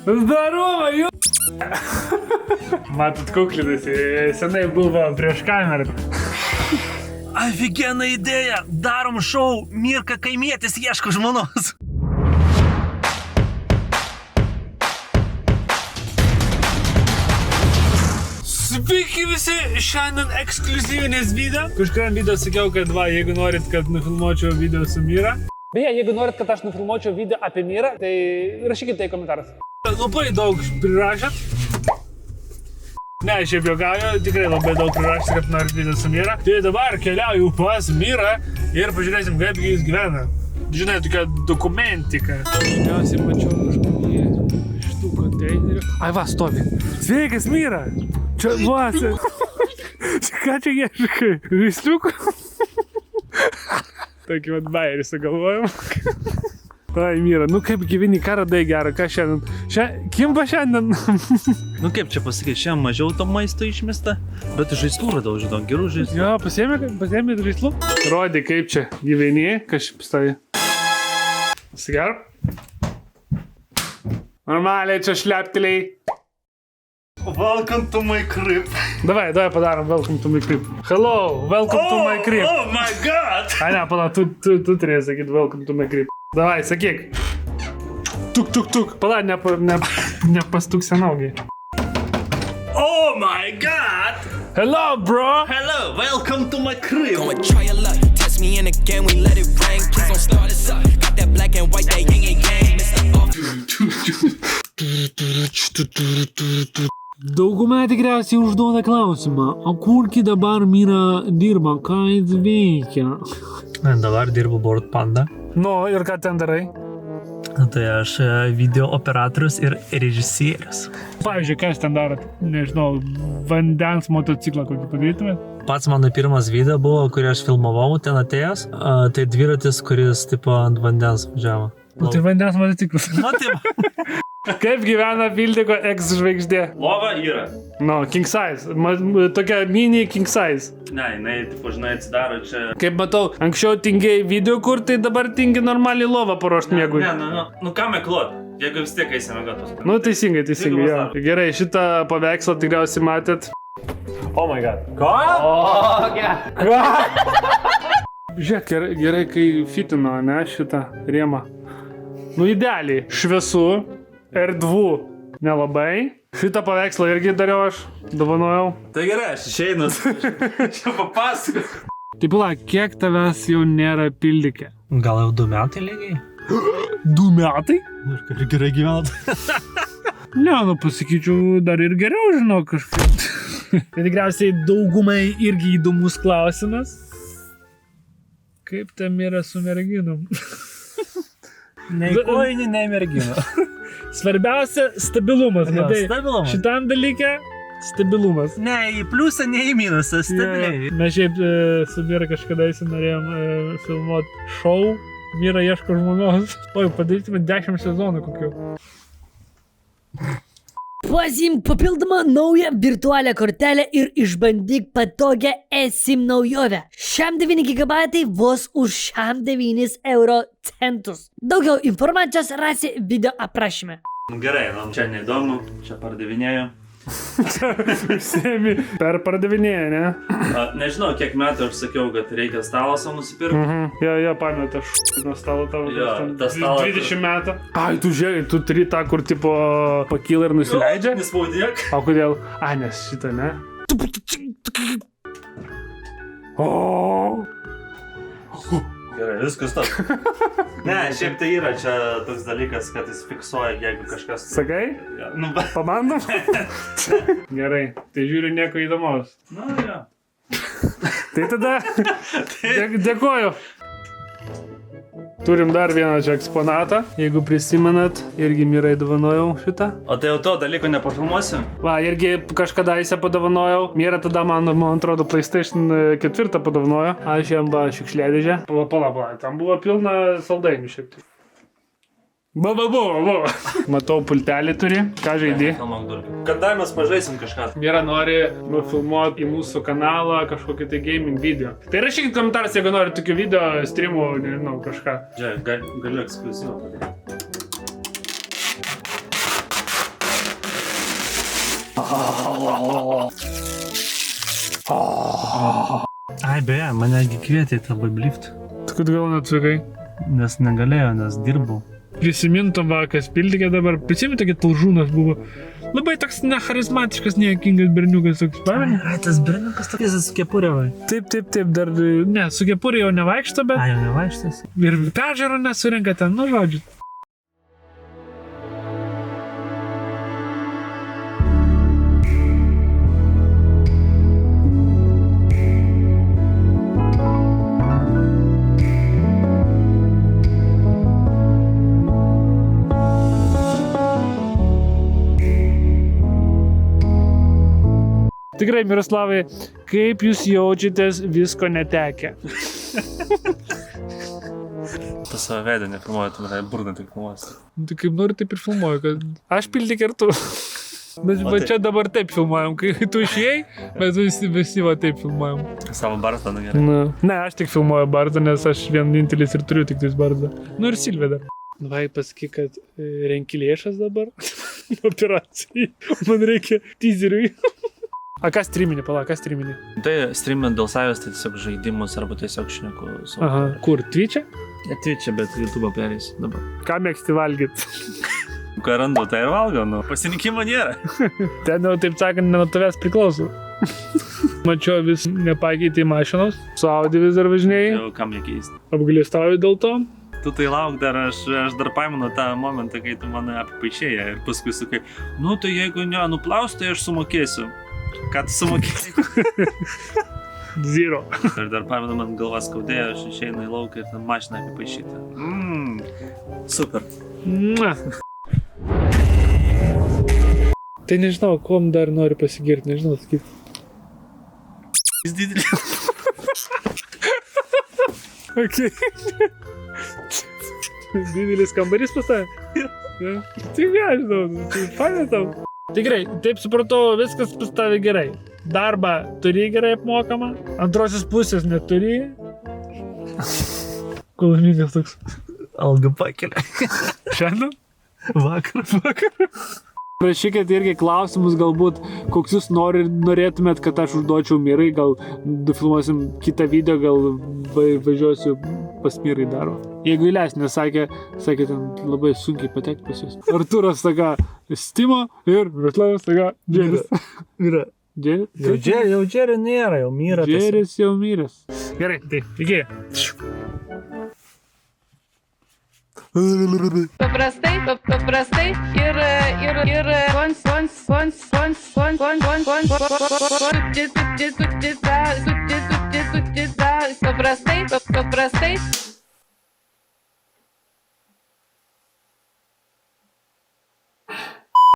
Zdarova, jų. Matot, kuklinasi, senai buvo prieš kamerą. Офигенная идея! Darom šou, Mirka kaimietis ieško žmonos. Sveiki visi, šiandien ekskliuzyvinės video. Kažkuriam video sakiau, kad jeigu norit, kad nufilmuočiau video su Mira. Beje, jeigu norit, kad aš nufilmuočiau video apie Mirą, tai rašykite tai komentaras. Labai daug prirašėt. Ne, šiaip juokauju, tikrai labai daug prirašėt, kad norit video su Mira. Tai dabar keliauju pas Mirą ir pažiūrėsim, kaip jis gyvena. Žinai, tokia dokumentika. Žiniausiai mačiau kažkokį šitų konteinerių. Ai va, stovi. Sveikas, Mira! Čia vasi. Ką čia ieškai? Žaisliukų? Tokį vat bairį sugalvojom. Ai, Mira, nu kaip gyveni, ką radai gerą, ką šiandien? Kimba šiandien? Nu kaip čia pasakyti, šiandien mažiau to maisto išmesta, bet žaislų radau, žinau, gerų žaislų. Jo, pasiėmė žaislų? Rodė, kaip čia gyveni, kas čia pastovi. Pasigerb. Normaliai čia šlepteliai. Welcome to my crib. Davai padarom welcome to my crib. Hello, welcome to my crib. Oh my god. Ai ne, pala, tu turėjai sakyti welcome to my crib. Davai, sakyk. Tuk. Pala, nepastuk senaugiai. Oh my god. Hello, bro. Hello, welcome to my crib. Come and try your luck. Test me in again, we let it rain. Please don't start us up. Got that black and white, that yin and yang. Mr. Dauguma tikriausiai užduoda klausimą, o kurgi dabar Mira dirba, ką jis veikia? Dabar dirbu Bored Panda. Nu, ir ką ten darai? Tai aš video operatorius ir režisierius. Pavyzdžiui, ką jūs ten darot? Nežinau, vandens motociklą kokį padarytumėt? Pats mano pirmas video buvo, kurį aš filmavau ten atėjęs. Tai dviratis, kuris tipo ant vandens važiavo. Nu, tai vandens motociklas. Matėm. Kaip gyvena Pildiko ex-žvaigždė? Lova yra. No, king size. Tokia mini king size. Ne, jinai, tipo, žinai, atsidaro čia. Kaip matau, anksčiau tingėjai video kur, tai dabar tingi normaliai lovą paruošti miegui. Nu ką meklot, jeigu vis tiek eisime gatos. Nu, teisingai, jo. Gerai, šitą paveikslą tikriausiai matėt. Oh my god. Ko? Ką? Žiūrėk, gerai, kai fitino, ne, šitą rėmą. Nu, idealiai. Šviesu. Erdvų nelabai. Šitą paveikslą irgi dariau aš, dovanojau. Tai gerai, aš išeinu. Čia papasakos. Tai pala, kiek tavęs jau nėra Pildike? Gal jau 2 metai lygiai? 2 metai? Ir gerai gyvenat. Ne, nu pasakyčiau, dar ir geriau žinau kažkaip. Tai tikriausiai daugumai irgi įdomus klausimas. Kaip tam yra su merginom? Nei kojinį, nei merginą. Svarbiausia stabilumas, matai. Stabilumas. Šitam dalyke stabilumas. Ne į pliusą, ne į minusą, stabiliai. Mes šiaip su Mira kažkada norėjom filmuoti šou. Mira ieško žmonos. Oi, padarytume 10 sezonų kokių. Pasiimk papildomą naują virtualią kortelę ir išbandyk patogią eSIM naujovę. Šiam 9 GB vos už šiam 9 euro centus. Daugiau informacijos rasi video aprašyme. Gerai, čia neįdomu, čia pardavinėjau. Sėmi per pardavinėję, ne? Nežinau, kiek metų aš sakiau, kad reikia stalą savo nusipirkti. Jo, pametą nuo stalo tavo. Jo, tas stalas. 20 metų. Ai, tu žiūrėk, tu turi tą, kur tipo pakyla ir nusileidžia? Nespaudėk. O kodėl? A, nes šitą, ne? Gerai, viskas tas. Ne, šiaip tai yra čia toks dalykas, kad jis fiksuoja, jeigu kažkas... Sakai? Ja, Pabandom? Gerai, tai žiūriu nieko įdomaus. jo. Tai tada dėkoju. Turim dar vieną čia eksponatą, jeigu prisimenat, irgi Mirai dovanojau šitą. O tai jau to dalyko nepafilmuosiu? Va, irgi kažkada įsę padovanojau. Mira tada man atrodo PlayStation 4 padovanojo. Aš jam šiukšliadėžę. Pala, tam buvo pilna saldainių šiek tiek. Buvo. Matau, pultelį turi. Ką žaidži? Kada mes pažaisim kažką? Mira nori nufilmuoti į mūsų kanalą kažkokį tai gaming video. Tai rašykit komentaras, jeigu nori tokių video, streamų, nežinau, kažką. Žiūrėk, galiu ekskliuzyvą padaryti. Ai, beje, manegi kvietė į tą bablift. Tu kad gal neatsukai? Nes negalėjo, nes dirbau. Prisimintum vakas pildikė dabar. Prisimintum, kad Talžūnas buvo labai toks necharizmatiškas, neakingas berniukas. Toks, pameni? Ai, tas berniukas tokias su kepurė, vai. Taip, dar, ne, su kepurė jau nevaikšto, bet Ai, jau nevaikštas. ir pežero nesurenka ten, nu žodžiu. Tikrai, Miroslavai, kaip jūs jaučiatės visko netekę? Tu savo veidą nefilmuoji, tu mane burną tik filmuosi. Tai kaip nori, taip ir filmuoju, kad aš pildikė ir tu. Mes va čia dabar taip filmuojam, kai tu išėjai, mes visi va taip filmuojam. Savo barzdą nugerai. Na. Ne, aš tik filmuoju barzdą, nes aš vienintelis ir turiu tik tais barzdą. Nu ir Silvė dar. Vai pasakyk, kad renki lėšas dabar operacijai. Man reikia teaseriui. A ką streaminį, ką streaminį? Tai streamint dėl savęs, tai tiesiog žaidimus arba tiesiog šneku su... Aha, kur, Twitch'e? Ne Twitch'e, bet YouTube'o perėsiu dabar. Ką mėgsti valgyt? Ką randu, tai ir valgau, nu. Pasirinkimo nėra. Ten jau, taip sakant, ne nuo tavęs priklauso. Mačiau, vis nepakeitė mašinos, su Audi vis dar važinėjai, Jau kam nekeisti. apgailestauju dėl to. Tu tai lauk dar, aš dar paimenu tą momentą, kai tu mane apipaišėjai ir paskui sakai, nu tai jeigu nuplaus, tai aš sumokėsiu. Ką tu sumokėjai? Zero. Ir dar pamenu, man galvas skaudėjo, aš išeinu į lauką ir ten mašiną apipaišyta. Super. Mua. Tai nežinau, kuom dar nori pasigirti, nežinau, sakyti. Jis didelis. Okay. Didelis kambarys pas tave? Ja. Tai nežinau, tai fainai tau. Tikrai, taip supratau, viskas pas tave gerai. Darbą turi gerai apmokamą, antrosios pusės neturi. Kolomingas toks. Alga pakelia. Šiandien? Vakar. Prašykit irgi klausimus, galbūt koks jūs norėtumėt, kad aš užduočiau Mirai, gal nufilmuosim kitą video, gal važiuosiu pas Mirai daro. Jeigu įleis, nes sakė ten labai sunkiai patekti pas jūs. Artūras saka Stimo ir Miroslavas saka Džeris. Yra. Džeris? Jau Džerio nėra, jau Mira. Džeris jau miręs. Gerai, tai iki. Paprastai ir paprastai